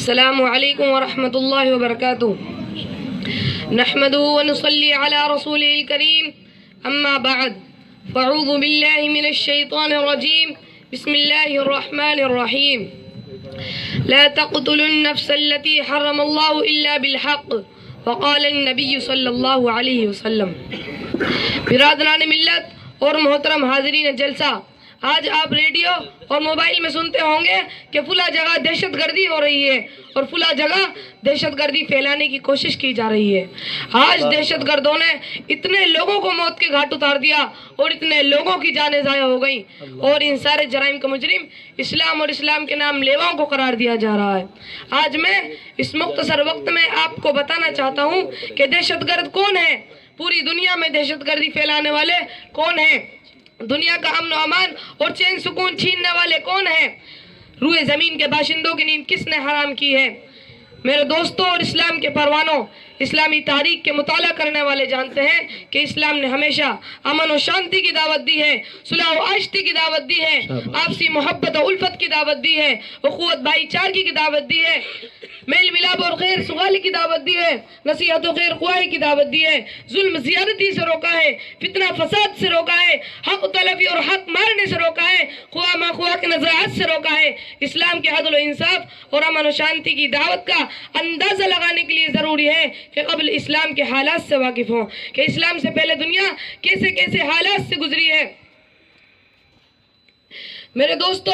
السلام علیکم ورحمۃ اللہ وبرکاتہ نحمد ونصلی علی رسول الکریم اما بعد فاعوذ باللہ من الشیطان الرجیم بسم اللہ الرحمن الرحیم لا تقتلوا النفس التي حرم اللہ الا بالحق وقال النبی صلی اللہ علیہ وسلم۔ برادران ملت اور محترم حاضرین جلسہ، آج آپ ریڈیو اور موبائل میں سنتے ہوں گے کہ فلاں جگہ دہشت گردی ہو رہی ہے اور فلاں جگہ دہشت گردی پھیلانے کی کوشش کی جا رہی ہے۔ آج دہشت گردوں نے اتنے لوگوں کو موت کے گھاٹ اتار دیا اور اتنے لوگوں کی جانیں ضائع ہو گئیں، اور ان سارے جرائم کا مجرم اسلام اور اسلام کے نام لیواؤں کو قرار دیا جا رہا ہے۔ آج میں اس مختصر وقت میں آپ کو بتانا چاہتا ہوں کہ دہشت گرد کون ہے، پوری دنیا میں دہشت گردی پھیلانے والے کون ہیں، دنیا کا امن و امان اور چین سکون چھیننے والے کون ہیں، روئے زمین کے باشندوں کی نیند کس نے حرام کی ہے۔ میرے دوستوں اور اسلام کے پروانوں، اسلامی تاریخ کے مطالعہ کرنے والے جانتے ہیں کہ اسلام نے ہمیشہ امن و شانتی کی دعوت دی ہے، صلح و آشتی کی دعوت دی ہے، آپسی محبت و الفت کی دعوت دی ہے، اخوت بھائی چارگی کی دعوت دی ہے، میل ملاپ اور خیر سگالی کی دعوت دی ہے، نصیحت و خیر خواہی کی دعوت دی ہے، ظلم زیادتی سے روکا ہے، فتنہ فساد سے روکا ہے، حق طلبی اور حق مارنے سے روکا ہے، خواہ مخواہ کی نزاعت سے روکا ہے۔ اسلام کے عدل و انصاف اور امن و شانتی کی دعوت کا اندازہ لگانے کے لیے ضروری ہے کہ قبل اسلام کے حالات سے واقف ہوں کہ اسلام سے پہلے دنیا کیسے کیسے حالات سے گزری ہے۔ میرے دوستو،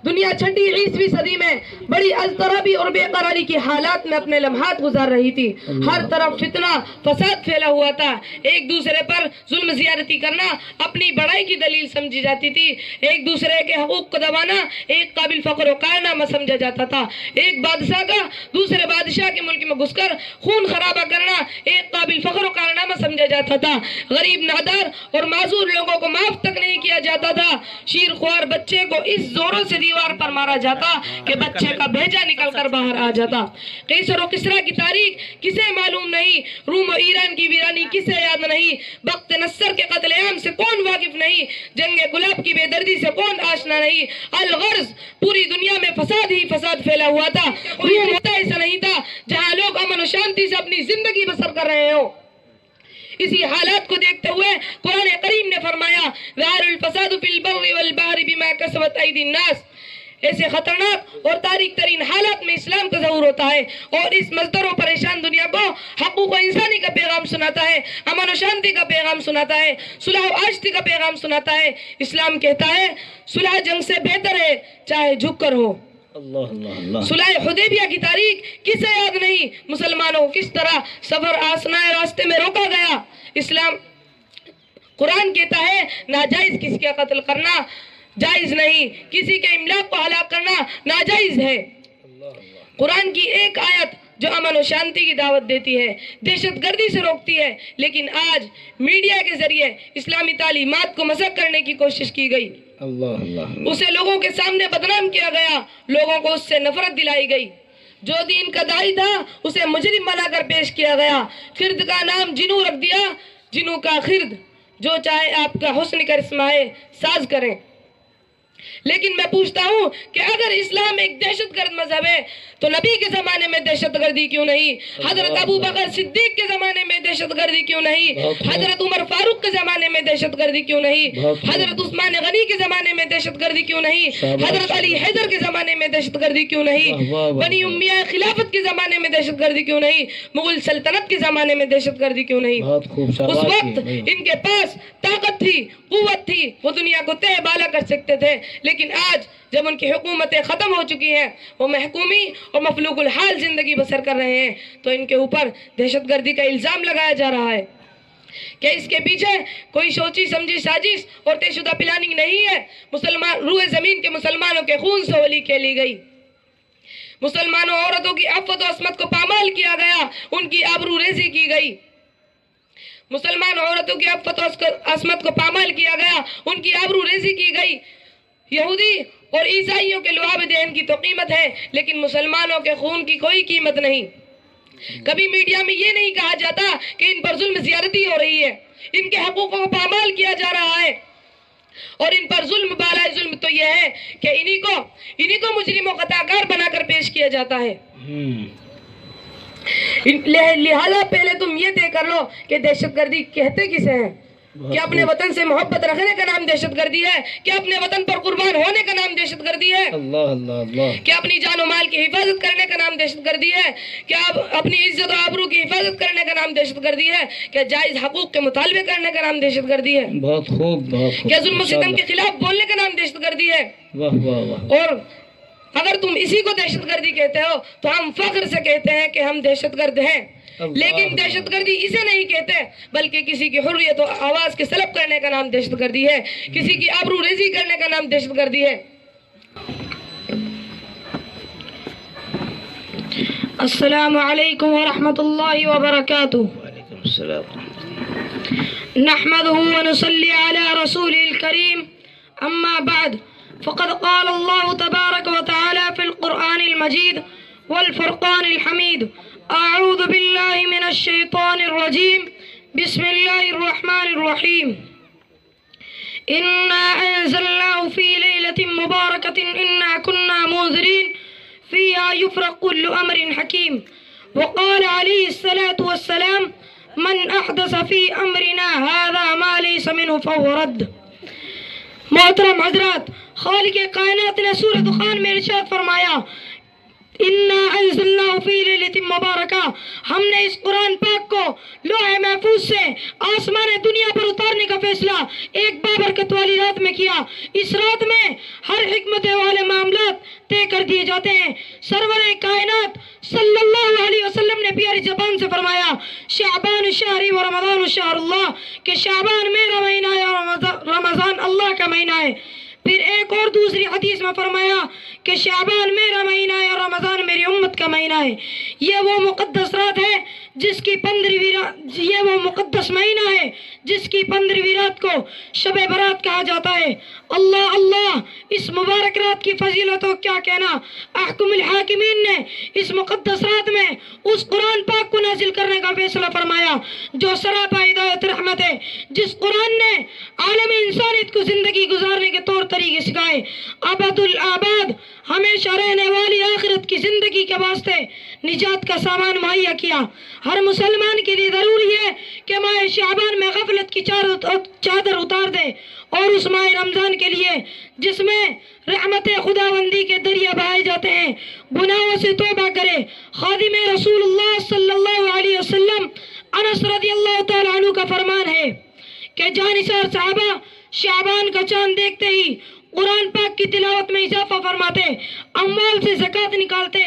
دنیا چھٹی 20ویں صدی میں بڑی اضطرابی اور بے قراری کی حالات میں اپنے لمحات گزار رہی تھی۔ ہر طرف فتنہ فساد پھیلا ہوا تھا، ایک دوسرے پر ظلم زیادتی کرنا اپنی بڑائی کی دلیل سمجھی جاتی تھی، ایک دوسرے کے حقوق کو دبانا ایک قابل فخر و کارنامہ سمجھا جاتا تھا، ایک بادشاہ کا دوسرے بادشاہ کے ملک میں گھس کر خون خرابہ کرنا ایک قابل فخر و کارنامہ سمجھا جاتا تھا، غریب نادار اور معذور لوگوں کو معاف تک نہیں کیا جاتا تھا، شیر خوار بچے کو اس زوروں سے دیوار پر مارا جاتا کہ بچے کا بھیجا نکل کر باہر آ جاتا۔ قیصر و کسریٰ کی تاریخ کسے معلوم نہیں، روم و ایران کی ویرانی کسے یاد نہیں، بخت نصر کے قتل عام سے کون واقف نہیں، جنگ گلاب کی بے دردی سے کون آشنا نہیں۔ الغرض پوری دنیا میں فساد ہی فساد پھیلا ہوا تھا، کوئی ہوتا ایسا نہیں تھا جہاں لوگ امن و شانتی سے اپنی زندگی بسر کر رہے ہوں۔ اسی حالات کو دیکھتے ہوئے قرآن کریم نے فرمایا ظہر الفساد فی البر والبحر بما کسبت ایدی الناس۔ ایسے خطرناک اور تاریک ترین حالات میں اسلام کا ظہور ہوتا ہے اور اس مزدور و پریشان دنیا کو حقوق و انسانی کا پیغام سناتا ہے، امن و شانتی کا پیغام سناتا ہے، صلح و آشتی کا پیغام سناتا ہے۔ اسلام کہتا ہے صلح جنگ سے بہتر ہے چاہے جھک کر ہو۔ صلح حدیبیہ کی تاریخ کسے یاد نہیں، مسلمانوں کس طرح سفر آسنائے راستے میں روکا گیا۔ اسلام قرآن کہتا ہے ناجائز کسی کا قتل کرنا جائز نہیں، کسی کے املاک کو ہلاک کرنا ناجائز ہے۔ قرآن کی ایک آیت جو امن و شانتی کی دعوت دیتی ہے، دہشت گردی سے روکتی ہے، لیکن آج میڈیا کے ذریعے اسلامی تعلیمات کو مسخ کرنے کی کوشش کی گئی، اسے لوگوں کے سامنے بدنام کیا گیا، لوگوں کو اس سے نفرت دلائی گئی۔ جو دین کا داعی تھا اسے مجرم بنا کر پیش کیا گیا، خرد کا نام جنو رکھ دیا، جنو کا خرد، جو چاہے آپ کا حسن کرشمہ ساز کریں۔ لیکن میں پوچھتا ہوں کہ اگر اسلام ایک دہشت گرد مذہب ہے تو نبی کے زمانے میں دہشت گردی کیوں نہیں، حضرت ابو بکر صدیق کے زمانے میں دہشت گردی کیوں نہیں، حضرت عمر فاروق کے زمانے میں دہشت گردی کیوں نہیں، حضرت عثمان غنی کے زمانے میں دہشت گردی کیوں نہیں، حضرت علی حیدر کے زمانے میں دہشت گردی کیوں نہیں، بنی امیہ خلافت کے زمانے میں دہشت گردی کیوں نہیں، مغل سلطنت کے زمانے میں دہشت گردی کیوں نہیں۔ اس وقت ان کے پاس طاقت تھی، قوت تھی، وہ دنیا کو تہ بالا کر سکتے تھے، لیکن آج جب ان کی حکومتیں ختم ہو چکی ہیں، وہ محکومی اور مفلوق الحال زندگی بسر کر رہے ہیں، تو ان کے اوپر دہشت گردی کا الزام لگایا جا رہا ہے کہ اس کے پیچھے کوئی سوچی سمجھی سازش اور طے شدہ پلاننگ نہیں ہے۔ روئے زمین کے مسلمانوں کے خون سے ہولی کھیلی گئی، مسلمانوں عورتوں کی عفت و عصمت کو پامال کیا گیا، ان کی آبرو ریزی کی گئی، مسلمان عورتوں کی عفت و عصمت کو پامال کیا گیا، ان کی آبرو ریزی کی گئی۔ یہودی اور عیسائیوں کے لعاب دہن کی تو قیمت ہے، لیکن مسلمانوں کے خون کی کوئی قیمت نہیں۔ کبھی میڈیا میں یہ نہیں کہا جاتا کہ ان پر ظلم زیادتی ہو رہی ہے، ان کے حقوقوں کو پامال کیا جا رہا ہے۔ اور ان پر ظلم بالائے ظلم تو یہ ہے کہ انہی کو مجرم و خطاکار بنا کر پیش کیا جاتا ہے۔ لہذا پہلے تم یہ طے کر لو کہ دہشت گردی کہتے کسے ہیں؟ کیا اپنے وطن سے محبت رکھنے کا نام دہشت گردی ہے؟ کیا اپنے وطن پر قربان ہونے کا نام دہشت گردی ہے؟ اللہ اللہ اللہ۔ کیا اپنی جان و مال کی حفاظت کرنے کا نام دہشت گردی ہے؟ کیا اپنی عزت و آبرو کی حفاظت کرنے کا نام دہشت گردی ہے؟ کیا جائز حقوق کے مطالبے کرنے کا نام دہشت گردی ہے؟ بہت خوب بہت خوب۔ کیا ظلم و ستم کے خلاف بولنے کا نام دہشت گردی ہے؟ واہ واہ واہ۔ اور اگر تم اسی کو دہشت گردی کہتے ہو تو ہم فخر سے کہتے ہیں کہ ہم دہشت گرد ہیں، لیکن دہشت گردی اسے نہیں کہتے، بلکہ کسی کی حریت و آواز کے سلب کرنے کا نام دہشت گردی ہے، کسی کی آبرو ریزی کرنے کا نام دہشت گردی ہے۔ السلام علیکم ورحمۃ اللہ وبرکاتہ۔ وعلیکم السلام۔ نحمده ونصلي على رسوله الكريم، أما بعد، فقد قال الله تبارك وتعالى في القرآن المجيد والفرقان الحميد: أعوذ بالله من الشيطان الرجيم، بسم الله الرحمن الرحيم، إنا أنزلناه في ليلة مباركة إنا كنا منذرين فيها يفرق كل أمر حكيم، وقال عليه الصلاة والسلام: من احدث فی امرنا هذا ما لیس منه فهو رد۔ محترم حضرات، خالق کائنات نے سورہ دخان میں ارشاد فرمایا: انا انزلناہ فی لیلۃ مبارکہ، ہم نے اس قرآن پاک کو لوح محفوظ سے آسمان دنیا پر اتارنے کا فیصلہ ایک بابرکت والی رات میں کیا۔ اس رات میں ہر حکمت والے معاملات طے کر دیے جاتے ہیں۔ سرور کائنات صلی اللہ علیہ وسلم نے پیاری زبان سے فرمایا: شعبان شہری و رمضان شہر اللہ، کہ شعبان میرا مہینہ ہے اور رمضان اللہ کا مہینہ ہے۔ پھر ایک اور دوسری حدیث میں فرمایا کہ شعبان میرا مہینہ ہے اور رمضان میری امت کا مہینہ ہے۔ یہ وہ مقدس رات ہے جس کی 15ویں رات، یہ وہ مقدس مہینہ ہے جس کی 15ویں رات کو شب برات کہا جاتا ہے۔ اللہ اللہ، اس مبارک رات کی فضیلت ہو کیا کہنا۔ احکم الحاکمین نے اس مقدس رات میں اس قرآن پاک کو نازل کرنے کا فیصلہ فرمایا جو سراپا ہدایت رحمت ہے، جس قرآن نے عالم انسانیت کو زندگی گزارنے کے طور طریقے سکھائے، ابد الآباد ہمیشہ رہنے والی آخرت کی زندگی کے واسطے نجات کا سامان مہیا کیا۔ ہر مسلمان کے لیے ضروری ہے کہ ماہ شعبان میں غفلت کی چادر اتار دے، اور اس ماہ رمضان کے لیے جس میں رحمت خداوندی کے دریا بہائے جاتے ہیں، گناہوں سے توبہ کرے۔ خادم رسول اللہ صلی اللہ علیہ وسلم انس رضی اللہ تعالیٰ عنہ کا فرمان ہے کہ جانثار صحابہ شعبان کا چاند دیکھتے ہی قرآن پاک کی تلاوت میں اضافہ فرماتے، اموال سے زکوٰۃ نکالتے،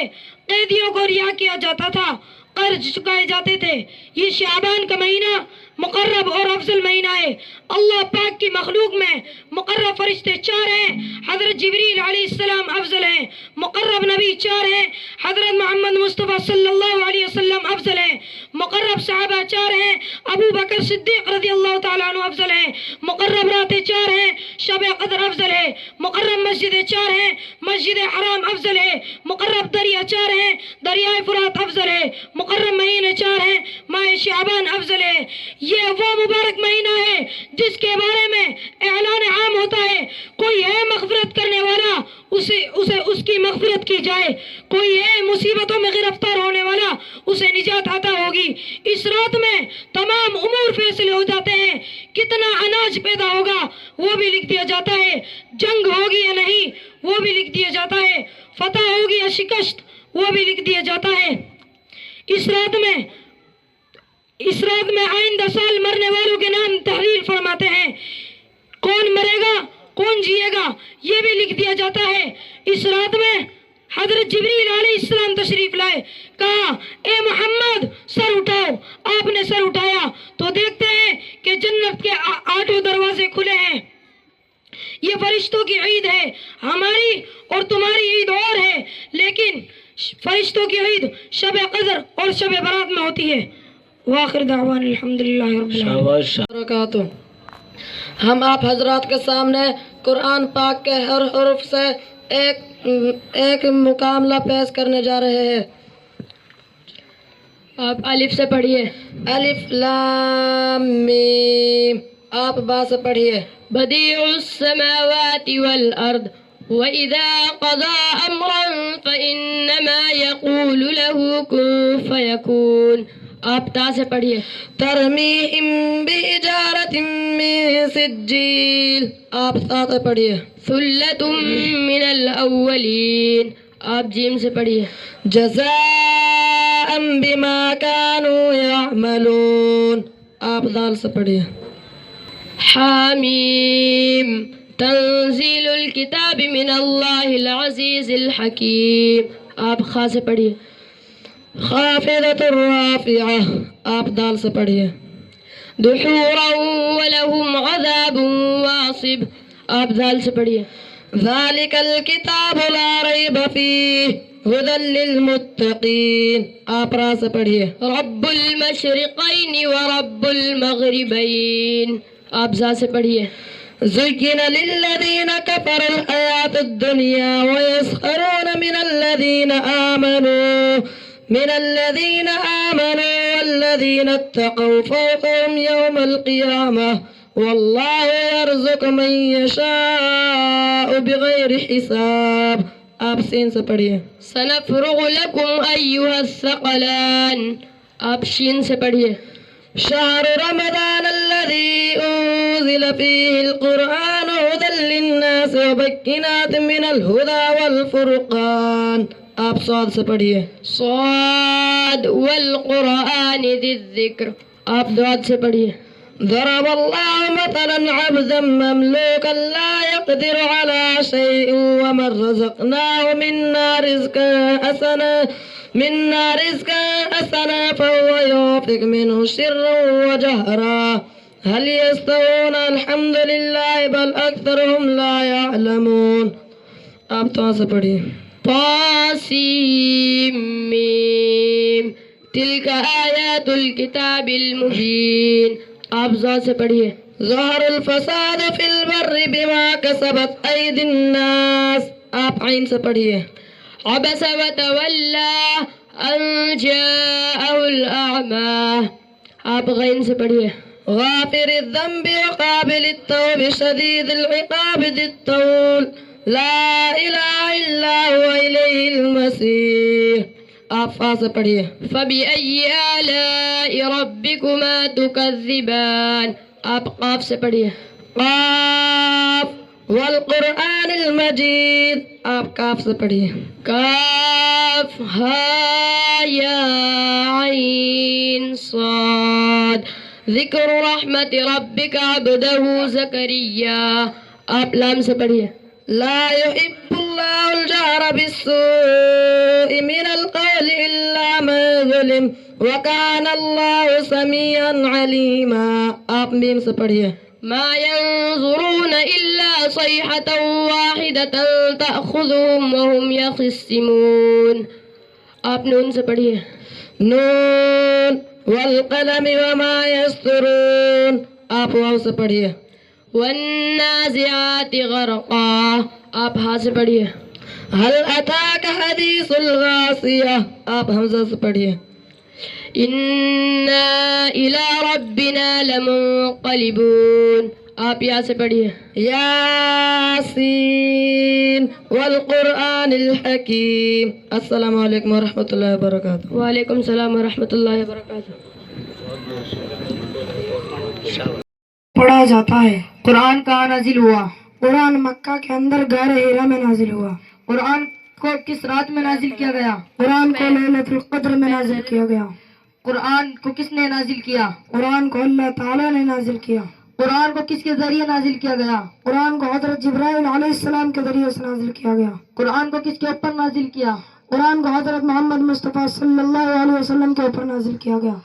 قیدیوں کو رہا کیا جاتا تھا، قرض چکائے جاتے تھے۔ یہ شعبان کا مہینہ مقرب اور افضل مہینہ ہے۔ اللہ پاک کی مخلوق میں مقرب فرشتے 4 ہیں، حضرت جبریل علیہ السلام افضل ہیں۔ مقرب نبی 4 ہیں، حضرت محمد مصطفیٰ صلی اللہ علیہ وسلم افضل ہیں۔ مقرب صحابہ 4 ہیں، ابو بکر صدیق رضی اللہ تعالیٰ عنہ افضل ہیں۔ مقرب راتیں 4 ہیں، شب قدر افضل ہے۔ مقرب مسجدیں 4 ہیں، مسجد حرام افضل ہے۔ مقرب دریا 4 ہیں، دریائے فرات افضل ہے۔ مقرب مہینے 4 ہیں، ماہ شعبان افضل ہے۔ یہ وہ مبارک مہینہ ہے جس کے بارے میں اعلان عام ہوتا ہے: کوئی ہے مغفرت کرنے والا، اس کی مغفرت کی جائے، کوئی ہے مصیبتوں میں گرفتار ہونے والا، اسے نجات عطا ہوگی۔ اس رات میں تمام امور فیصلے ہو جاتے ہیں۔ کتنا اناج پیدا ہوگا وہ بھی لکھ دیا جاتا ہے، جنگ ہوگی یا نہیں وہ بھی لکھ دیا جاتا ہے، فتح ہوگی یا شکست وہ بھی لکھ دیا جاتا ہے۔ اس رات میں آئندہ سال مرنے والوں کے نام تحریر فرماتے ہیں، کون مرے گا کون جیے گا یہ بھی لکھ دیا جاتا ہے۔ اس رات میں حضرت جبریل علیہ السلام تشریف لائے، کہا: اے محمد سر اٹھاؤ۔ آپ نے سر اٹھایا تو دیکھتے ہیں کہ جنت کے 8 دروازے کھلے ہیں۔ یہ فرشتوں کی عید ہے، ہماری اور تمہاری عید اور ہے، لیکن فرشتوں کی عید شب قدر اور شب برات میں ہوتی ہے۔ وآخر دعوان الحمدللہ رب العالمین وبرکاتہ۔ ہم آپ حضرات کے سامنے قرآن پاک کے ہر حرف سے ایک مکاملہ پیش کرنے جا رہے ہیں۔ آپ الف سے پڑھیے۔ الف لام میم۔ آپ با سے پڑھیے. بديع السماوات والأرض وإذا قضى أمرا فإنما يقول له كن فيكون. آپ تا سے پڑھیے. ترميهم بحجارة من سجيل. آپ تا سے پڑھیے. ثلة من الأولين. آپ جیم سے پڑھیے. جزاء بما كانوا يعملون. آپ دال سے پڑھیے. حامیم تنزیل الکتاب من اللہ العزیز الحکیم. آپ خا سے پڑھیے. خافضة الرافعة. آپ دال سے پڑھیے. دحورا ولہم عذاب واصب. آپ دال سے پڑھیے. ذلك الكتاب لا ريب فيه هدى للمتقين. آپ را سے پڑھیے. رب المشرقین ورب المغربین. آپ زا سے پڑھیے. زين للذين كفروا الحياة الدنيا ويسخرون من الذين آمنوا والذين اتقوا فوقهم يوم القيامة والله يرزق من يشاء بغير حساب. آپ سین سے پڑھیے. سنفرغ لکم ایہا الثقلان. آپ شین سے پڑھیے. شهر رمضان الذي أنزل فيه القرآن هدى للناس وبينات من الهدى والفرقان. آپ صاد سے پڑھیے. صاد والقرآن ذی الذکر. آپ دواد سے پڑھیے. ضرب الله مثلا عبدا مملوكا لا يقدر على شيء ومن رزقناه منا رزقا حسنا فهو ينفق منه سرا وجهرا هل يستوون الحمد لله بل أكثرهم لا يعلمون. آپ تو سے پڑھیے. طاسیم میم تلک آیات الکتاب المبین. آپ زا سے پڑھیے. ظهر الفساد في البر بما كسبت أيدي الناس. آپ عین سے پڑھیے. عبس وتولى ان جاءه الأعمى. آپ غین سے پڑھیے. غافر الذنب وقابل التوب شديد العقاب ذي الطول لا إله إلا هو إليه المصير. آپ فا سے پڑھیے. فبأي آلاء ربكما تكذبان. آپ قاف سے پڑھیے. قاف والقرآن المجید. آپ کاف سے پڑھیے. کاف ہا یا عین صاد. ذکر رحمت ربک عبدہ زکریا. آپ لام سے پڑھیے. لا يحب الله الجهر بالسوء من القول إلا من ظلم وكان الله سميعا عليما. آپ میم سے پڑھیے. ما ينظرون إلا صيحة واحدة تأخذهم وهم يخصمون. آپ نون سے پڑھیے. نون والقلم وما يسطرون. آپ واو سے پڑھیے. والنازعات غرقا. آپ ہا سے پڑھیے. هل أتاك حديث الغاشية. آپ حمزہ سے پڑھیے. إنا إلى ربنا لمنقلبون. آپ یا سے پڑھیے. یاسین والقرآن الحکیم. السلام علیکم ورحمۃ اللہ وبرکاتہ. وعلیکم السلام ورحمۃ اللہ وبرکاتہ. پڑھا جاتا ہے. قرآن کہاں نازل ہوا؟ قرآن مکہ کے اندر غار ہیرا میں نازل ہوا. قرآن کو کس رات میں نازل کیا گیا؟ قرآن کو لیلۃ القدر میں نازل کیا گیا. قرآن کو کس نے نازل کیا؟ قرآن کو اللہ تعالیٰ نے نازل کیا. قرآن کو کس کے ذریعے نازل کیا گیا؟ قرآن کو حضرت جبرائیل علیہ السلام کے ذریعے سے نازل کیا گیا. قرآن کو کس کے اوپر نازل کیا؟ قرآن کو حضرت محمد مصطفیٰ صلی اللہ علیہ وسلم کے اوپر نازل کیا گیا.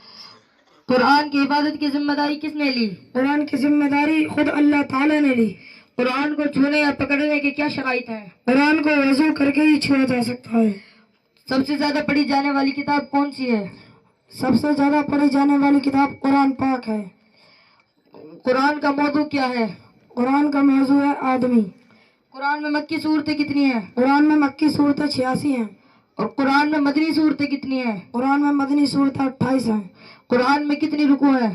قرآن کی حفاظت کی ذمہ داری کس نے لی؟ قرآن کی ذمہ داری خود اللہ تعالیٰ نے لی. قرآن کو چھونے یا پکڑنے کے کیا شرائط ہیں؟ قرآن کو وضو کر کے ہی چھوڑا جا سکتا ہے. سب سے زیادہ پڑھی جانے والی کتاب کون سی ہے؟ سب سے زیادہ پڑھی جانے والی کتاب قرآن پاک ہے. قرآن کا موضوع کیا ہے؟ قرآن کا موضوع ہے آدمی. قرآن میں مکی صورتیں کتنی ہیں؟ قرآن میں مکی صورتیں 86 ہیں. اور قرآن میں مدنی صورتیں کتنی ہیں؟ قرآن میں مدنی صورتیں 28 ہیں. قرآن میں کتنی رکوع ہیں؟